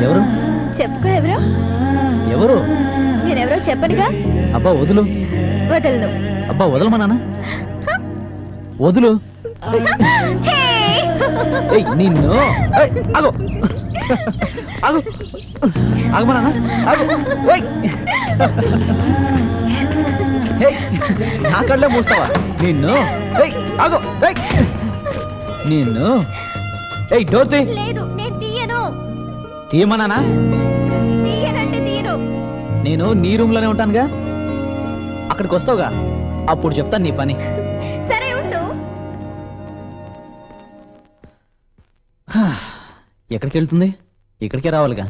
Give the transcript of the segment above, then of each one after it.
ఎవరు? చెప్పుకో. ఎవరు? ఎవరు? నేనెవరో చెప్పనుగా. అబ్బా వదులు. వదలను. అబ్బా వదలమా నాన్న. వదులు. ఏయ్ నిన్ను. ఏయ్ ఆగు. ఆగు. ఆగమా నాన్న. ఆగు. ఓయ్. ఏయ్ నా కళ్ళే మూస్తావా నిన్ను? ఏయ్ ఆగు. ఏయ్ నిన్ను. ఏయ్ డోర్ తీ. లేదు నేను తీయను. తీయమా నాన్న. తీయనంటే తీయను. నేను నీ రూమ్ లోనే ఉంటానుగా. అక్కడికి వస్తావుగా, అప్పుడు చెప్తాను నీ పని. సరే ఉండు. ఎక్కడికి వెళ్తుంది? ఇక్కడికే రావాలిగా.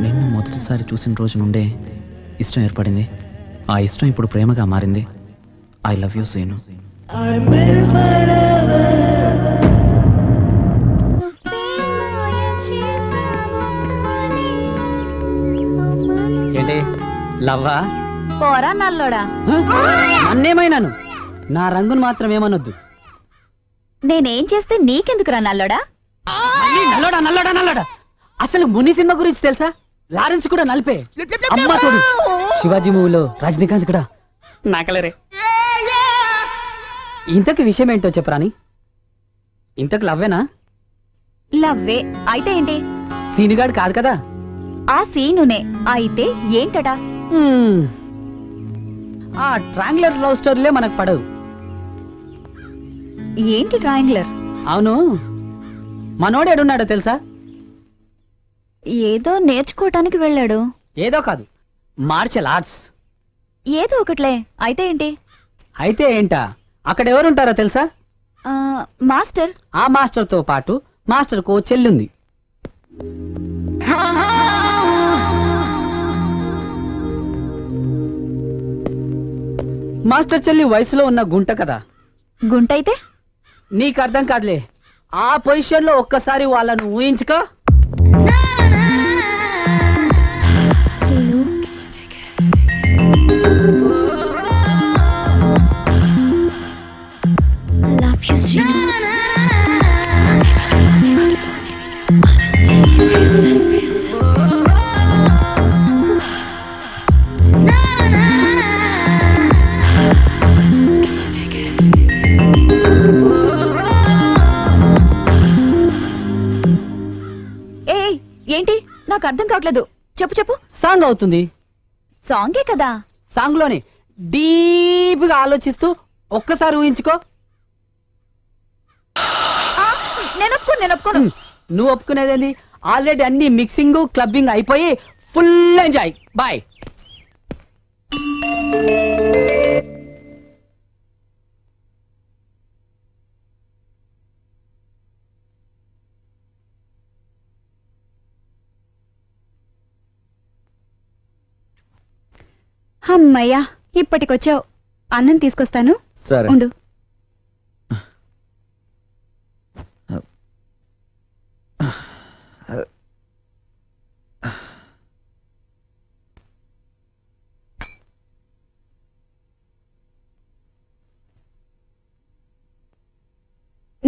నిన్ను మొదటిసారి చూసిన రోజు నుండే ఇష్టం ఏర్పడింది. ఆ ఇష్టం ఇప్పుడు ప్రేమగా మారింది. I love you Seenu. ఏంటి లవ్వా? పోరా నల్లోడా. నన్నేమైనాను, నా రంగును మాత్రం ఏమనొద్దు. నేనేం చేస్తే నీకెందుకురా నల్లోడా? నల్లోడా నల్లోడా నల్లోడా. అసలు ముని సినిమా గురించి తెలుసా? లారెన్స్ కూడా నలిపే. అమ్మా తోడు శివాజీ మూవీలో రజనీకాంత్ కూడా నాకలరే. ఇంతకు విషయం ఏంటో చెప్పరాని. ఇంతకు లవ్వేనా? లవ్వే. అయితే ఏంటి? సీనుగాడు కాదు కదా. ఆ సీనునే. అయితే ఏంటట? ఆ ట్రాంగులర్ లవ్ స్టోరీలే మనకు పడవు. ఏంటి ట్రయాంగులర్? అవును, మనోడు ఎడున్నాడో తెలుసా? ఏదో నేర్చుకోవటానికి వెళ్ళాడు. ఏదో కాదు, మార్షల్ ఆర్ట్స్. ఏదో ఒకట్లే. అయితే ఏంటి? అయితే ఏంటా, అక్కడ ఎవరుంటారో తెలుసా? మాస్టర్. ఆ మాస్టర్ తో పాటు మాస్టర్ కో చెల్లుంది. మాస్టర్ చెల్లి వయసులో ఉన్న గుంట కదా. గుంటైతే? నీకు అర్థం కాదులే. ఆ పొజిషన్ లో ఒక్కసారి వాళ్ళను ఊహించుకో. ఏంటి? నాకు అర్థం కావట్లేదు. చెప్పు చెప్పు. సాంగ్ అవుతుంది. సాంగే కదా. సాంగ్ లోనే డీప్ గా ఆలోచిస్తూ ఒక్కసారి ఊహించుకో. నేను ఒప్పుకోను. నువ్వు ఒప్పుకునేదేంది? ఆల్రెడీ అన్ని మిక్సింగ్ క్లబ్బింగ్ అయిపోయి ఫుల్ ఎంజాయ్. బాయ్. అమ్మయ్యా, ఇప్పటికొచ్చావు. అన్నం తీసుకొస్తాను. సరే ఉండు.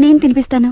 నేను తినిపిస్తాను.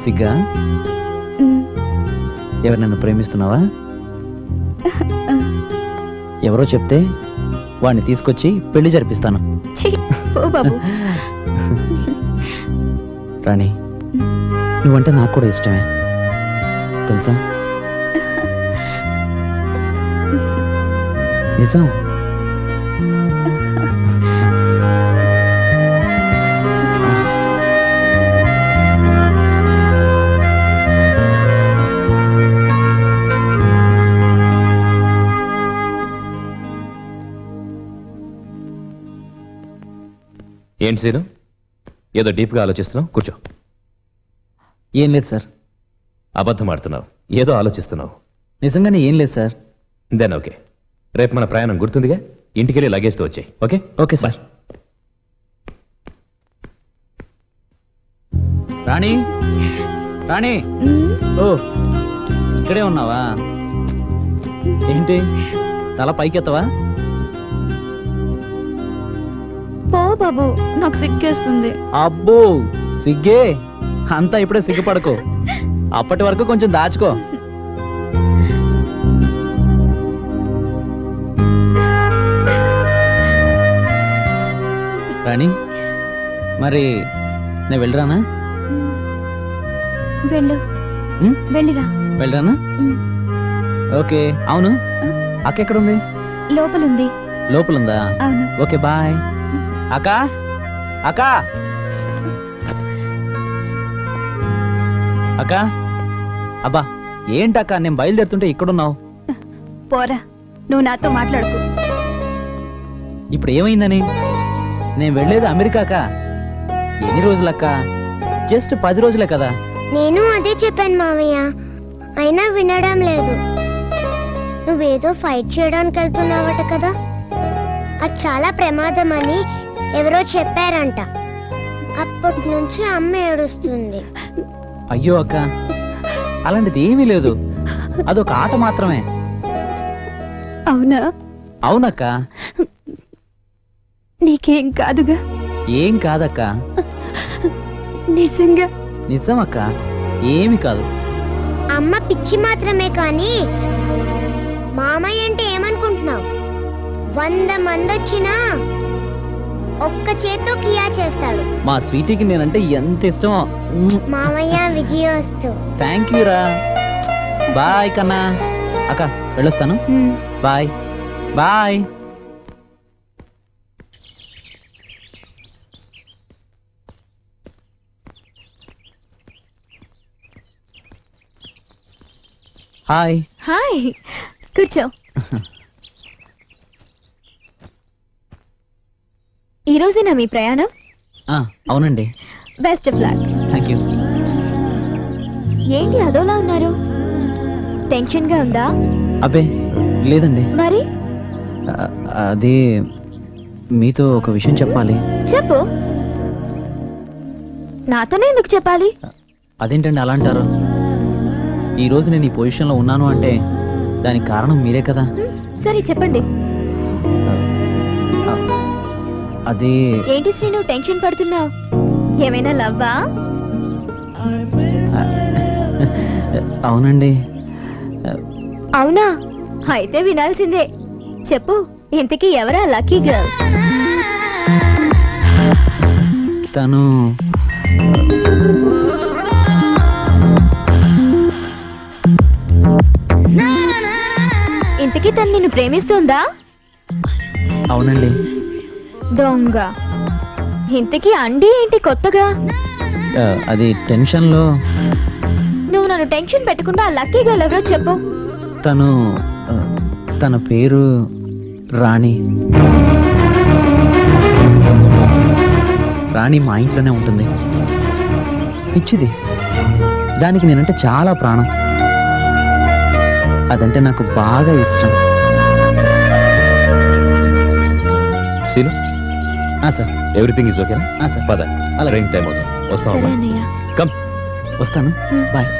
సిగ్గా? ఎవరు నన్ను ప్రేమిస్తున్నావా? ఎవరో చెప్తే వాడిని తీసుకొచ్చి పెళ్లి జరిపిస్తాను. ఛీ, ఓ బాబు. రాణి, నువ్వంటే నాకు కూడా ఇష్టమే తెలుసా? నిజం. ఏంటి సీను, ఏదో డీప్గా ఆలోచిస్తున్నావు? కూర్చో. ఏం లేదు సార్. అబద్ధం ఆడుతున్నావు, ఏదో ఆలోచిస్తున్నావు. నిజంగానే ఏం లేదు సార్. దెన్ ఓకే, రేపు మన ప్రయాణం గుర్తుందిగా, ఇంటికెళ్ళి లగేజ్తో వచ్చాయి. Okay okay sir. Rani, Rani, ఓ ఇక్కడే ఉన్నావా? ఏంటి తల పైకెత్తవా? పో బాబు, నాకు సిగ్గేస్తుంది. అబ్బో సిగ్గే, అంతా ఇప్పుడే సిగ్గుపడకో. అప్పటి వరకు కొంచెం దాచుకో. రాణి, మరి నేను వెళ్ళరానా? వెళ్ళు, ఉమ్, వెళ్ళిరా. వెళ్ళరానా? ఓకే. అవును, అక్క ఎక్కడుంది? లోపలుంది. లోపలుందా? అవును. Okay bye. అక్క, అక్క, అక్క. అబ్బా ఏంటక్క, నేను బయలుదేరుతుంటే ఇక్కడున్నావు. పోరా, నువ్వు నాతో మాట్లాడుకో. ఇప్పుడు ఏమైందని? నేను వెళ్ళేది అమెరికాకా. ఎన్ని రోజులక్క? జస్ట్ 10 రోజులే కదా. నేను అదే చెప్పాను మావయ్య, అయినా వినడం లేదు. నువ్వేదో ఫైట్ చేయడానికి వెళ్తున్నావట కదా, అది చాలా ప్రమాదం అని ఎవరో చెప్పారంట. అప్పటి నుంచి అమ్మ ఏడుస్తుంది. అయ్యో అక్క, అలాంటిది ఏమీ లేదు. అదొక ఆట మాత్రమే. అవునా? అవునక్క. నీకేం కాదుగా? ఏం కాదక్క. నిజంగా? నిజం అక్క, ఏమి కాదు. అమ్మ పిచ్చి మాత్రమే కానీ మామయ్య అంటే ఏమనుకుంటున్నావు? 100 మంది వచ్చినా ఒక్క చేత్తో కియా చేస్తాడు. మా స్వీటీకి నేనంటే ఎంత ఇష్టమో. మామయ్య విజయోస్తు. థ్యాంక్ యూ రా. బాయ్ కన్నా. అక్క వెళ్ళొస్తాను. Bye bye. హాయ్. హాయ్, కూర్చో. ఈ రోజేనా మీ ప్రయాణం? అవునండి. Best of luck. Thank you. ఏంటి అదోలా ఉన్నారు? టెన్షన్ గా ఉందా? అబ్బే లేదండి. మరి అది మీతో ఒక విషయం చెప్పాలి. చెప్పు. నాతోనే ఎందుకు చెప్పాలి? అదేంటండి అలా అంటారు? ఈ రోజు నేను ఈ పొజిషన్లో ఉన్నాను అంటే దానికి కారణం మీరే కదా. సరే చెప్పండి. అది ఏంటి శ్రీను టెన్షన్ పడుతున్నావు? ఏమైనా లవ్వా? అవునండి. అవునా? అయితే వినాల్సిందే. చెప్పు, ఇంతకీ ఎవరా లక్కీ గర్ల్? తను ఇంతకీ తను నిన్ను ప్రేమిస్తుందా? అవునండి. దొంగ. ఇంతకీ అండి ఏంటి కొత్తగా? అది టెన్షన్లో. నువ్వు నన్ను టెన్షన్ పెట్టకుండా ఆ లక్కీ గర్ల్ ఎవరో చెప్పు. తన పేరు రాణి. రాణి మా ఇంట్లోనే ఉంటుంది. పిచ్చిది. దానికి నేనంటే చాలా ప్రాణం. అదంటే నాకు బాగా ఇష్టం. సీను, సార్. ఎవ్రీథింగ్ ఈజ్ ఓకేనా? సార్. పద, అలాగే. ట్రైన్ టైం అవుతుంది. సరే వస్తాం. అన్నయ్య. కమ్. వస్తాను. Bye.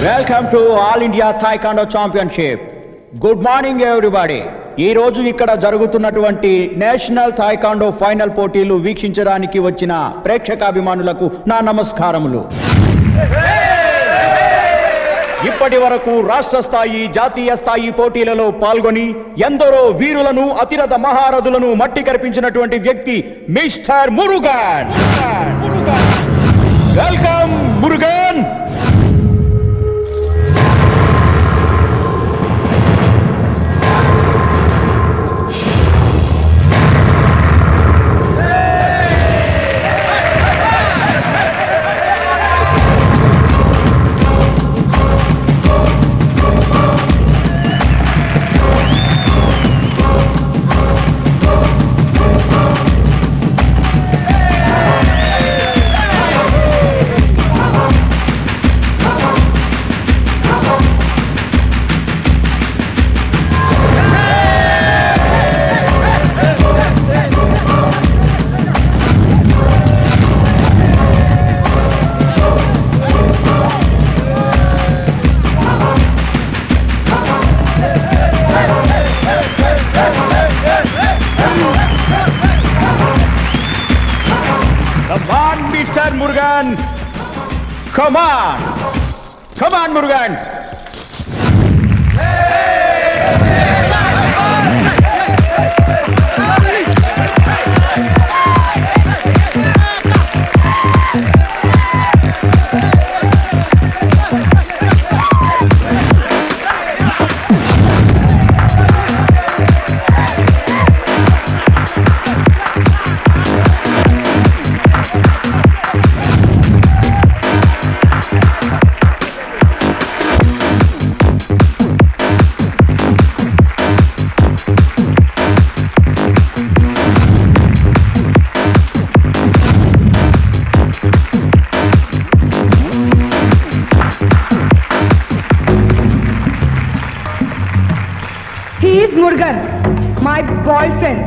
Welcome to all India taekwondo championship. Good morning everybody. ఈ రోజు ఇక్కడ జరుగుతున్నటువంటి నేషనల్ థాయికాండో ఫైనల్ పోటీలు వీక్షించడానికి వచ్చిన ప్రేక్షకాభిమానులకు నా నమస్కారములు. ఇప్పటి వరకు రాష్ట్ర స్థాయి, జాతీయ స్థాయి పోటీలలో పాల్గొని ఎందరో వీరులను, అతిరథ మహారథులను మట్టి కరిపించినటువంటి వ్యక్తి mister Murugan. Welcome Murugan. Mr. Murugan, come on Murugan. He is Murugan, my boyfriend.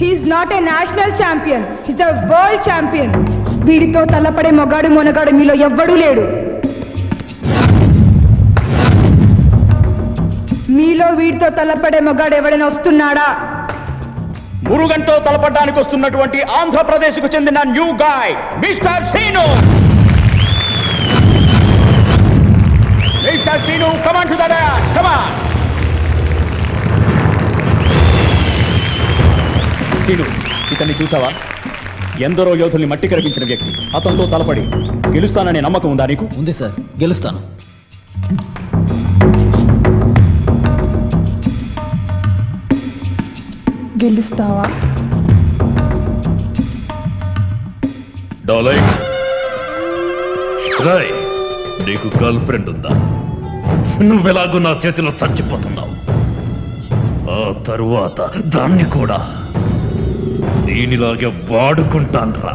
He is not a national champion. He is a world champion. వీడితో తలపడే మొగాడు మొనగాడు మీలో ఎవ్వడూ లేడు. మీలో వీడితో తలపడే మొగాడు ఎవడైనా వస్తున్నాడా? మురుగన్తో తలపడడానికి వస్తున్నటువంటి ఆంధ్రప్రదేశ్ కు చెందిన new guy mister Seenu. Mister Seenu, come on to the dance, come on. Seenu, ఇతన్ని చూసావా? ఎందరో యోధుల్ని మట్టి కరిపించిన వ్యక్తి. అతనితో తలపడి గెలుస్తాననే నమ్మకం ఉందా నీకు? ఉంది సార్, గెలుస్తాను. గెలుస్తావా? డార్లింగ్, రాయ్, నీకు గర్ల్ ఫ్రెండ్ ఉందా? నువ్వెలాగో నా చేతిలో చచ్చిపోతున్నావు. ఆ తరువాత దాన్ని కూడా దీనిలాగే వాడుకుంటాన్రా.